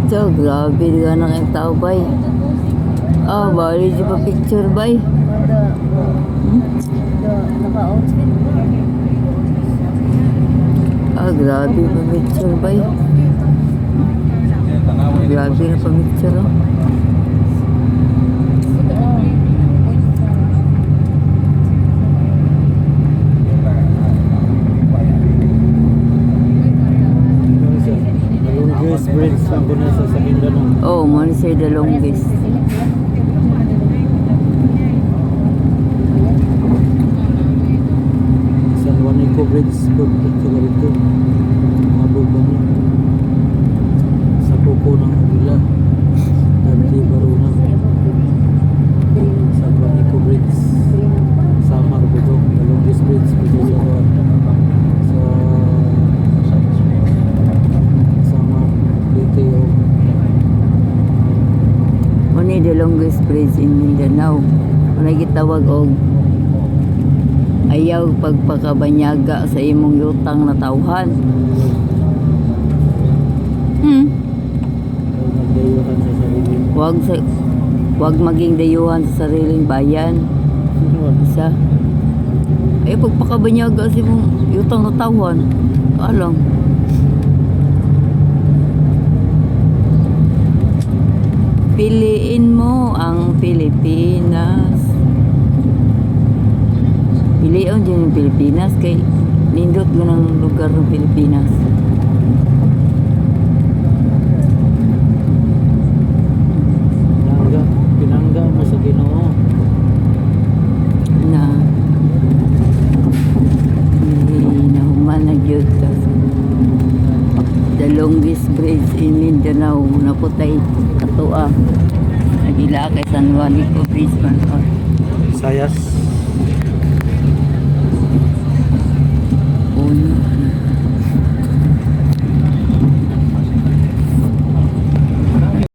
Ito, grabe ka na kayong tao, bay. Ah, bali di pa picture, bay. Naka-outfit. Ah, grabe pa picture, bay. Grabe na pa picture, oh. Longest bridge ang binasa sa Mindanao. Oh, man say the longest. San Juanico Bridge pagpunta ka rito. Mabog ba niya? Sa puko ng Agila. Dati Baruna. San Juanico Bridge. Samar Buto. The longest bridge dito sa Samar Liteo. Muna the longest bridge in Mindanao. Muna gitawag og ayaw pagpakabanyaga sa imong yutang na tawhan. Nagdayuhan sa sarili. Wag maging dayuhan sa sariling bayan. Isa. Ay pagpakabanyaga sa imong yutang na tawhan. Alam. Piliin mo ang Pilipinas. Piliin dyan yung Pilipinas kay nindot ko ng lugar ng Pilipinas. Pinangga mo sa Ginoo. Na nahuman na yun the longest bridge in Mindanao naputay katua nagila kay San Juanico Bridge man. Sayas.